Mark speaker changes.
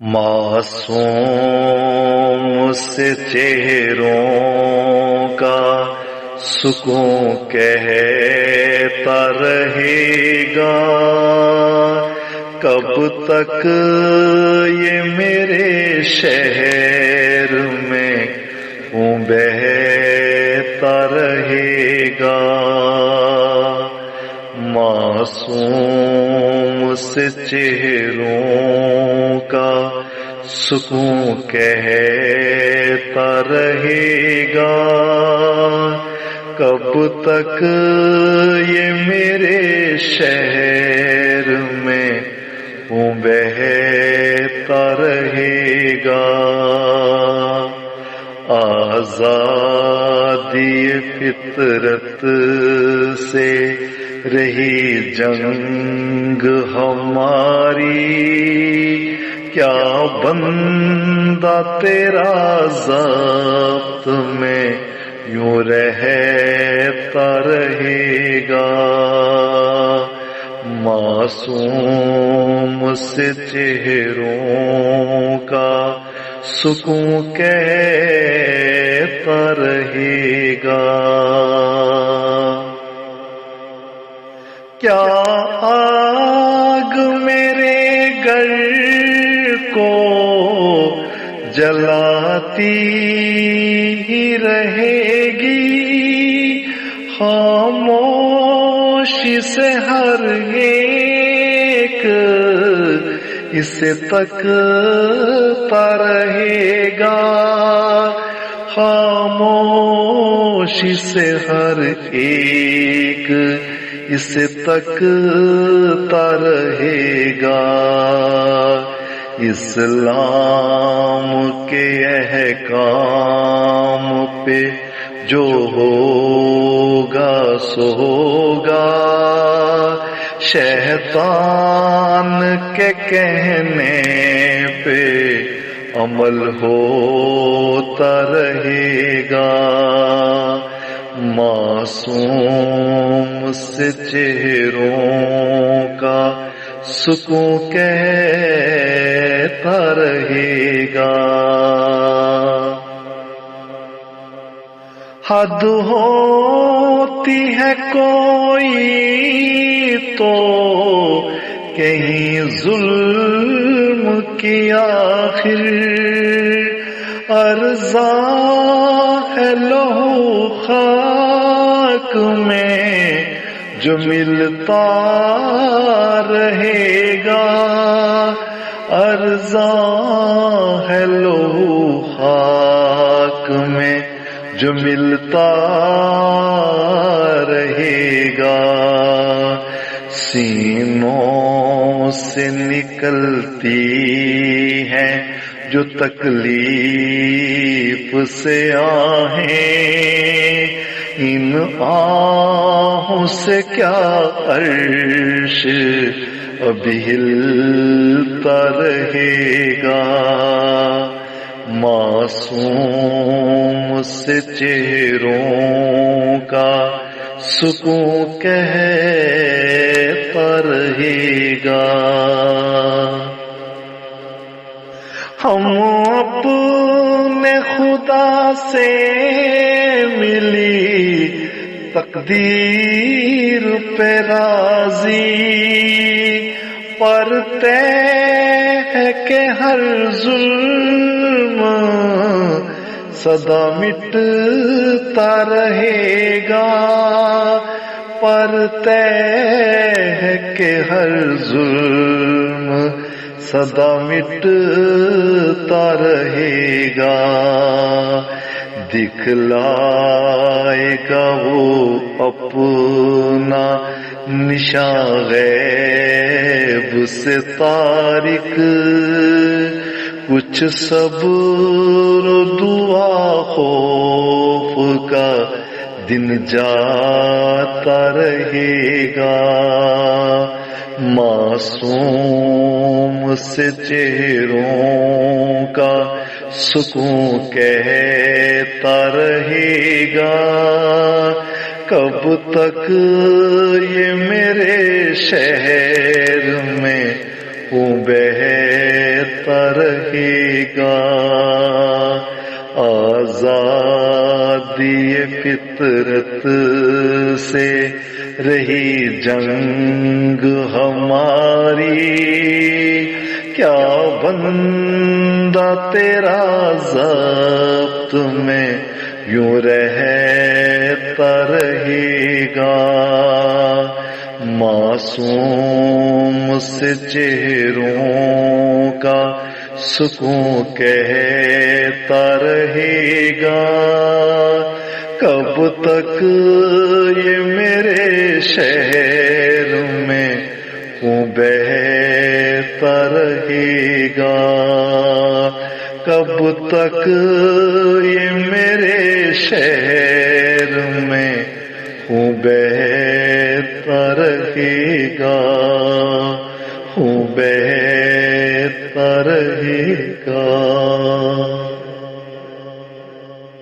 Speaker 1: معصوم سے چہروں کا سکون کہتا رہے گا، کب تک یہ میرے شہر میں خون بہتا رہے گا۔ معصوم سے چہروں کا سکون کہتا رہے گا، کب تک یہ میرے شہر میں خون بہتا رہے گا۔ آزادی فطرت سے رہی جنگ ہماری، کیا بندہ تیرا ضبط میں یوں رہتا رہے گا۔ معصوم سے چہروں کا سکون کہتا رہے گا۔ کیا آگ میرے گھر کو جلاتی ہی رہے گی، خاموشی سے ہر ایک اسے تکتا رہے گا، خاموشی سے ہر ایک اسے تکتا رہے گا۔ اسلام کے احکام پہ جو ہوگا سو ہوگا، شیطان کے کہنے پہ عمل ہوتا رہے گا۔ معصوم سے چہروں کا سکون کہتا رہے گا۔ حد ہوتی ہے کوئی تو کہیں ظلم کی، آخر ارزاں ہے لہو خاک میں جو ملتا رہے گا، ارزاں ہے لہو خاک میں جو ملتا رہے گا۔ سینوں سے نکلتی ہے جو تکلیف سے آہیں، ان آہوں سے کیا عرش ابھی ہلتا رہے گا۔ معصوم سے چہروں کا سکون کہتا رہے گا۔ ہم اپنے خدا سے ملی تقدیر پہ راضی، پر طے ہے کہ ہر ظلم سدا مٹتا رہے گا، پر طے ہے کہ ہر ظلم سدا مٹتا رہے گا۔ دکھلائے گا وہ اپنا نشان غیب سے تارک، کچھ صبر و دعا خوف کا دن جاتا رہے گا۔ معصوم سے چہروں کا سکون کہتا رہے گا، کب تک یہ میرے شہر میں ہوں بہتا رہے گا۔ آزادی فطرت سے رہی جنگ ہماری، کیا بندہ تیرا ضبط میں یوں رہتا رہے گا۔ معصوم سے چہروں کا سکون کہتا رہے گا، کب تک یہ میرے شہر میں خون بہتا رہے گا، کب تک یہ میرے شہر میں خون بہتا رہے گا، خون بہتا رہے گا۔